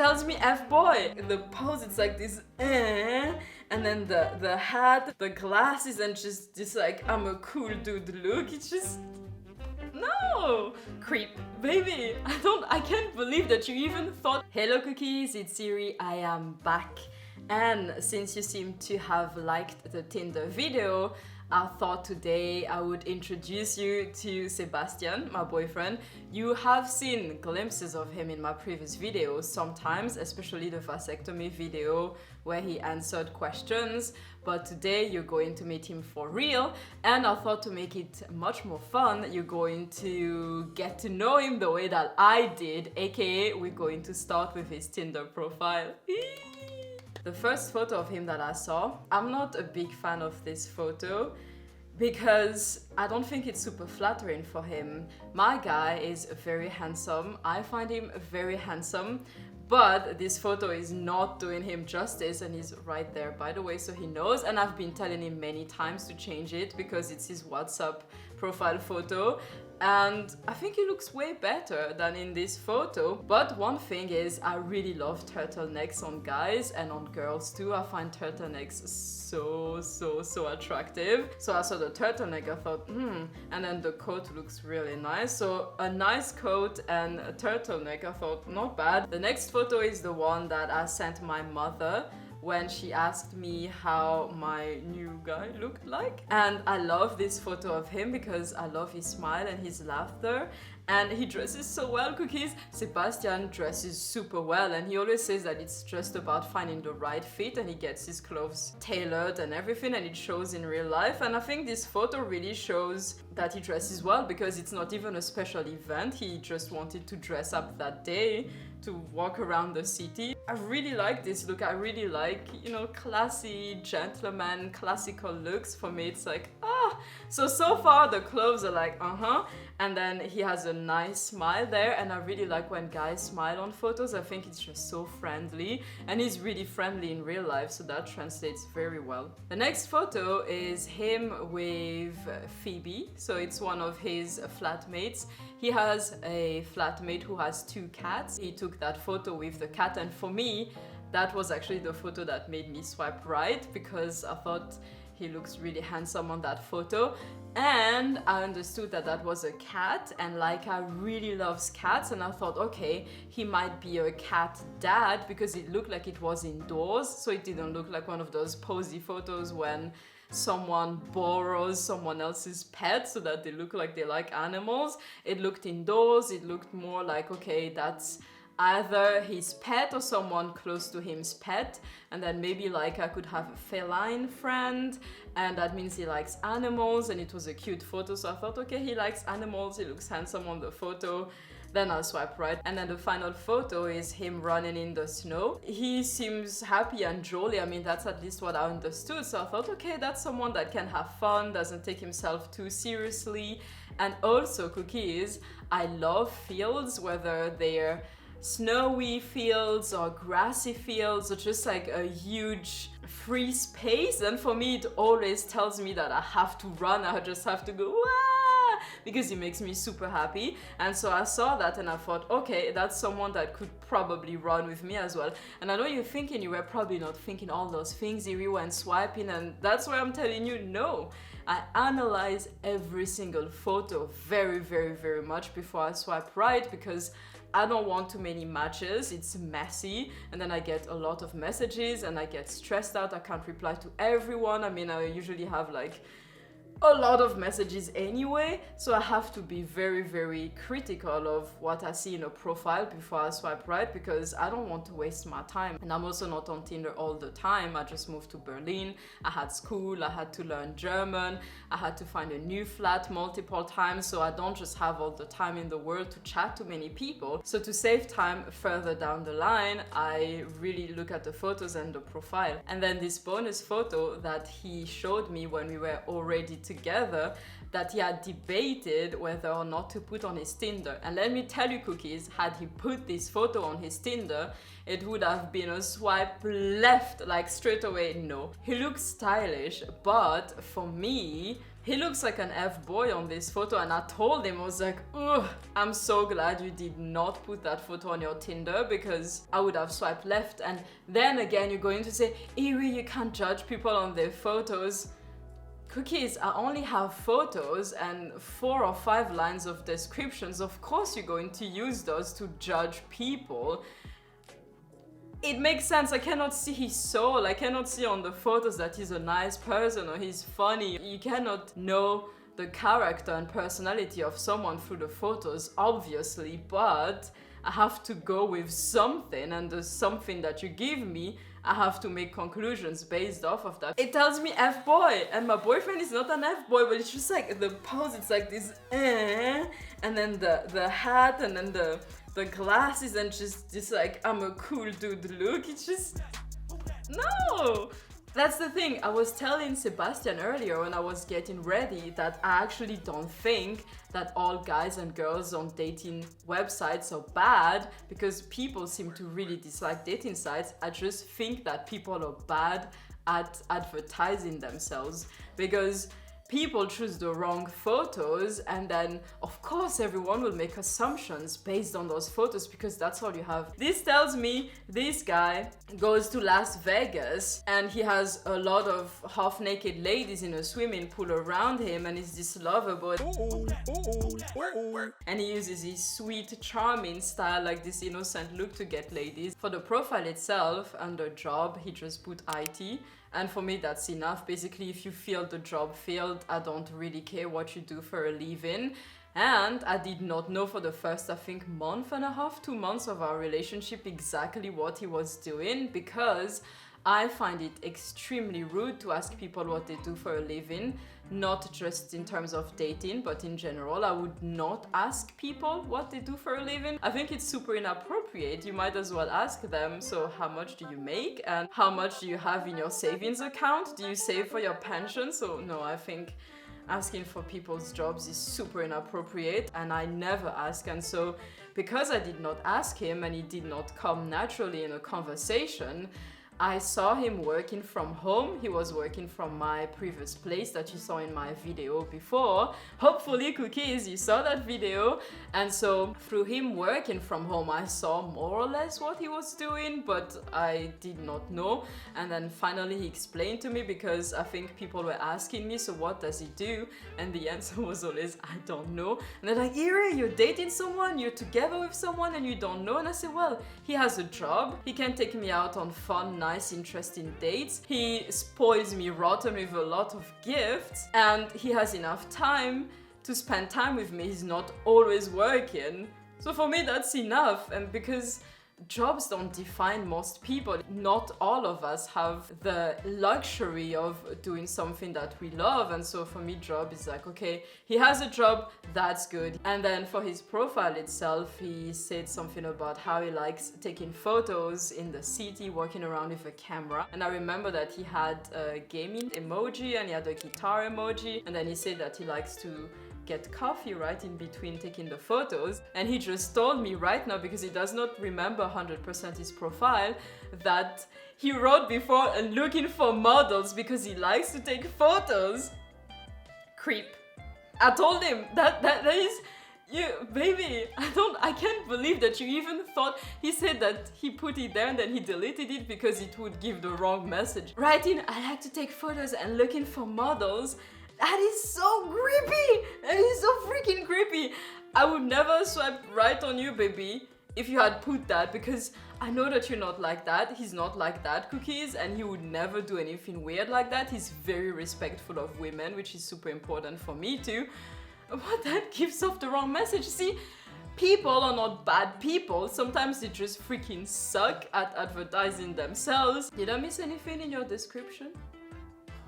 tells me F-boy. The pose, it's like this, and then the hat, the glasses, and just this like, I'm a cool dude look. It's just, no! Creep. Baby, I can't believe that you even thought. Hello cookies, it's Iri, I am back. And since you seem to have liked the Tinder video, I thought today I would introduce you to Sebastian, my boyfriend. You have seen glimpses of him in my previous videos sometimes, especially the vasectomy video where he answered questions. But today you're going to meet him for real, and I thought to make it much more fun, you're going to get to know him the way that I did, aka we're going to start with his Tinder profile. The first photo of him that I saw, I'm not a big fan of this photo because I don't think it's super flattering for him. My guy is very handsome. I find him very handsome, but this photo is not doing him justice, and he's right there, by the way, so he knows. And I've been telling him many times to change it because it's his WhatsApp profile photo. And I think he looks way better than in this photo. But one thing is, I really love turtlenecks on guys and on girls too. I find turtlenecks so attractive. So I saw the turtleneck, I thought, and then the coat looks really nice. So a nice coat and a turtleneck, I thought, not bad. The next photo is the one that I sent my mother when she asked me how my new guy looked like. And I love this photo of him because I love his smile and his laughter, and he dresses so well, cookies. Sebastian dresses super well, and he always says that it's just about finding the right fit, and he gets his clothes tailored and everything, and it shows in real life. And I think this photo really shows that he dresses well because it's not even a special event. He just wanted to dress up that day to walk around the city. I really like this look. I really like, you know, classy gentleman, classical looks. For me, it's like, So far the clothes are like, and then he has a nice smile there, and I really like when guys smile on photos. I think it's just so friendly, and he's really friendly in real life, so that translates very well. The next photo is him with Phoebe, so it's one of his flatmates. He has a flatmate who has 2 cats. He took that photo with the cat, and for me, that was actually the photo that made me swipe right, because I thought he looks really handsome on that photo. And I understood that that was a cat, and Laika really loves cats, and I thought, okay, he might be a cat dad because it looked like it was indoors, so it didn't look like one of those posy photos when someone borrows someone else's pet so that they look like they like animals. It looked indoors. It looked more like, okay, that's either his pet or someone close to him's pet, and then maybe like I could have a feline friend, and that means he likes animals, and it was a cute photo, so I thought, okay, he likes animals, he looks handsome on the photo. Then I'll swipe right. And then the final photo is him running in the snow. He seems happy and jolly. I mean, that's at least what I understood. So I thought, okay, that's someone that can have fun, doesn't take himself too seriously. And also, cookies, I love fields, whether they're snowy fields or grassy fields or just like a huge free space. And for me, it always tells me that I have to run. I just have to go, wah! Because it makes me super happy. And so I saw that and I thought, okay, that's someone that could probably run with me as well. And I know you're thinking, you were probably not thinking all those things, you went swiping, and that's why I'm telling you, no. I analyze every single photo very, very, very much before I swipe right, because I don't want too many matches. It's messy, and then I get a lot of messages and I get stressed out. I can't reply to everyone. I mean, I usually have like a lot of messages anyway, so I have to be very, very critical of what I see in a profile before I swipe right, because I don't want to waste my time. And I'm also not on Tinder all the time. I just moved to Berlin. I had school, I had to learn German, I had to find a new flat multiple times, so I don't just have all the time in the world to chat to many people. So to save time further down the line, I really look at the photos and the profile. And then this bonus photo that he showed me when we were already together, that he had debated whether or not to put on his Tinder. And let me tell you, Cookies, had he put this photo on his Tinder, it would have been a swipe left, like straight away. No. He looks stylish, but for me, he looks like an F-boy on this photo, and I told him, I was like, ugh, I'm so glad you did not put that photo on your Tinder, because I would have swiped left. And then again, you're going to say, Iry, you can't judge people on their photos. Cookies, I only have photos and 4 or 5 lines of descriptions. Of course you're going to use those to judge people. It makes sense. I cannot see his soul. I cannot see on the photos that he's a nice person or he's funny. You cannot know the character and personality of someone through the photos, obviously, but I have to go with something, and the something that you give me, I have to make conclusions based off of that. It tells me F-boy, and my boyfriend is not an F-boy, but it's just like the pose, it's like this, and then the hat, and then the glasses, and just like, I'm a cool dude look. It's just, no! That's the thing. I was telling Sebastian earlier when I was getting ready that I actually don't think that all guys and girls on dating websites are bad, because people seem to really dislike dating sites. I just think that people are bad at advertising themselves, because people choose the wrong photos, and then of course everyone will make assumptions based on those photos, because that's all you have. This tells me this guy goes to Las Vegas and he has a lot of half-naked ladies in a swimming pool around him, and he's this lover boy, and he uses his sweet charming style, like this innocent look, to get ladies. For the profile itself, under job, he just put IT. And for me, that's enough. Basically, if you feel the job failed, I don't really care what you do for a living. And I did not know for the first, I think, month and a half, 2 months of our relationship exactly what he was doing, because I find it extremely rude to ask people what they do for a living, not just in terms of dating, but in general. I would not ask people what they do for a living. I think it's super inappropriate. You might as well ask them, so how much do you make? And how much do you have in your savings account? Do you save for your pension? So no, I think asking for people's jobs is super inappropriate, and I never ask. And so because I did not ask him and he did not come naturally in a conversation, I saw him working from home. He was working from my previous place that you saw in my video before. Hopefully, Cookies, you saw that video. And so through him working from home, I saw more or less what he was doing, but I did not know. And then finally he explained to me, because I think people were asking me, so what does he do? And the answer was always, I don't know. And they're like, Iry, you're dating someone, you're together with someone, and you don't know? And I said, well, he has a job. He can take me out on fun, nice, interesting dates. He spoils me rotten with a lot of gifts, and he has enough time to spend time with me. He's not always working. So for me, that's enough. And because jobs don't define most people, not all of us have the luxury of doing something that we love. And so for me, job is like, okay, he has a job, that's good. And then for his profile itself, he said something about how he likes taking photos in the city, walking around with a camera. And I remember that he had a gaming emoji and he had a guitar emoji, and then he said that he likes to get coffee right in between taking the photos. And he just told me right now, because he does not remember 100% his profile, that he wrote before looking for models because he likes to take photos. Creep. I told him that is, you, baby, I can't believe that you even thought. He said that he put it there and then he deleted it because it would give the wrong message. Writing, I like to take photos and looking for models. That is so creepy! That is so freaking creepy! I would never swipe right on you, baby, if you had put that, because I know that you're not like that. He's not like that, Cookies, and he would never do anything weird like that. He's very respectful of women, which is super important for me too. But that gives off the wrong message. See, people are not bad people. Sometimes they just freaking suck at advertising themselves. Did I miss anything in your description?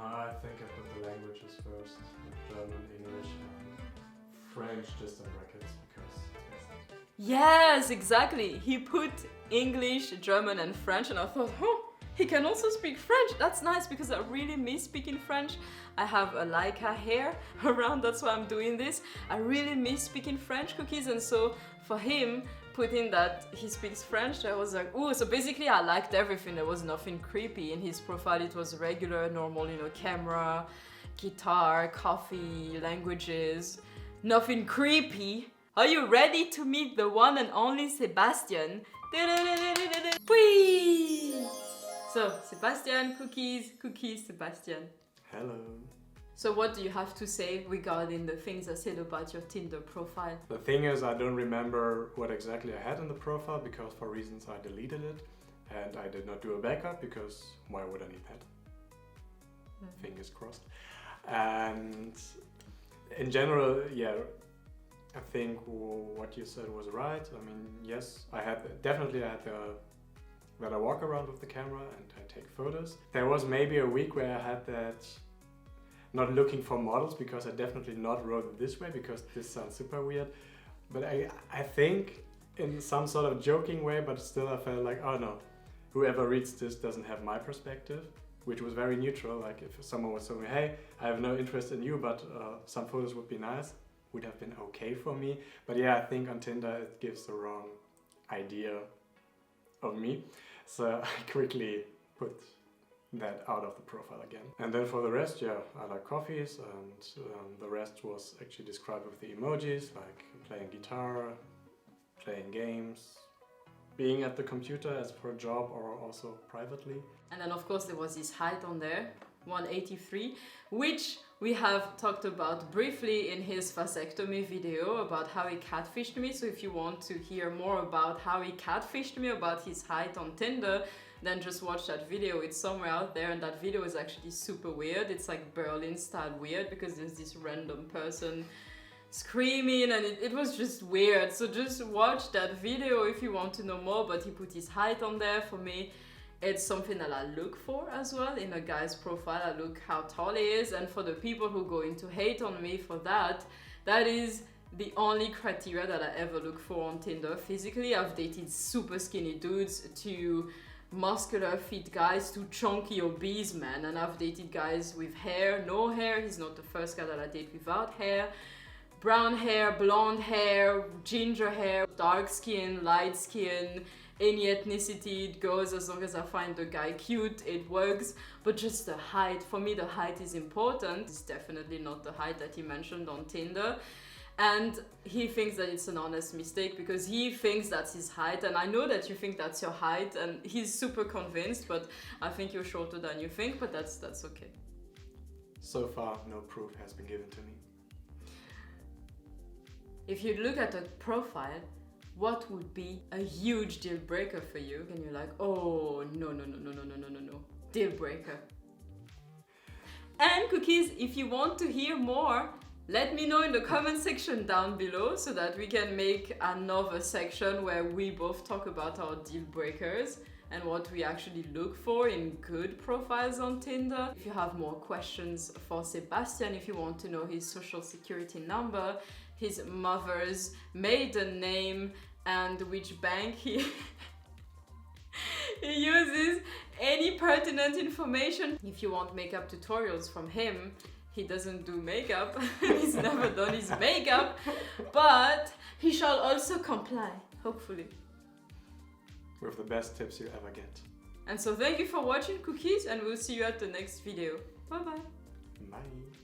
I think I put the languages first, German, English, and French just in brackets because yes, exactly. He put English, German, and French, and I thought, He can also speak French. That's nice because I really miss speaking French. I have a Leica hair around, that's why I'm doing this. I really miss speaking French, Cookies, and so for him, putting that he speaks French, I was like, ooh, so basically I liked everything. There was nothing creepy in his profile. It was regular, normal, you know, camera, guitar, coffee, languages, nothing creepy. Are you ready to meet the one and only Sebastian? Whee! So, Sebastian, Cookies, Cookies, Sebastian. Hello. So what do you have to say regarding the things I said about your Tinder profile? The thing is, I don't remember what exactly I had in the profile because for reasons I deleted it, and I did not do a backup because why would I need that? Fingers crossed. And in general, yeah, I think what you said was right. I mean, yes, I had that I walk around with the camera and I take photos. There was maybe a week where I had that not looking for models because I definitely not wrote it this way because this sounds super weird. But I think in some sort of joking way, but still I felt like, oh no, whoever reads this doesn't have my perspective, which was very neutral. Like if someone was telling me, hey, I have no interest in you, but some photos would be nice, would have been okay for me. But yeah, I think on Tinder it gives the wrong idea of me. So I quickly put that out of the profile again. And then for the rest, yeah, I like coffees, and the rest was actually described with the emojis, like playing guitar, playing games, being at the computer as for a job or also privately. And then of course there was his height on there, 183, which we have talked about briefly in his vasectomy video about how he catfished me. So if you want to hear more about how he catfished me, about his height on Tinder, then just watch that video. It's somewhere out there, and that video is actually super weird. It's like Berlin style weird because there's this random person screaming and it was just weird. So just watch that video if you want to know more, but he put his height on there. For me, it's something that I look for as well in a guy's profile. I look how tall he is, and for the people who go into hate on me for that, that is the only criteria that I ever look for on Tinder. Physically, I've dated super skinny dudes to muscular fit guys to chunky obese men, and I've dated guys with hair, no hair. He's not the first guy that I date without hair. Brown hair, blonde hair, ginger hair, dark skin, light skin, any ethnicity, it goes. As long as I find the guy cute, it works. But just the height, for me the height is important. It's definitely not the height that he mentioned on Tinder. And he thinks that it's an honest mistake because he thinks that's his height, and I know that you think that's your height, and he's super convinced, but I think you're shorter than you think, but that's okay. So far, no proof has been given to me. If you look at a profile, what would be a huge deal breaker for you? And you're like, oh, no, deal breaker. And Cookies, if you want to hear more, let me know in the comment section down below so that we can make another section where we both talk about our deal breakers and what we actually look for in good profiles on Tinder. If you have more questions for Sebastian, if you want to know his social security number, his mother's maiden name, and which bank he uses, any pertinent information. If you want makeup tutorials from him, he doesn't do makeup, he's never done his makeup, but he shall also comply, hopefully. With the best tips you ever get. And so thank you for watching, Cookies, and we'll see you at the next video. Bye bye. Bye.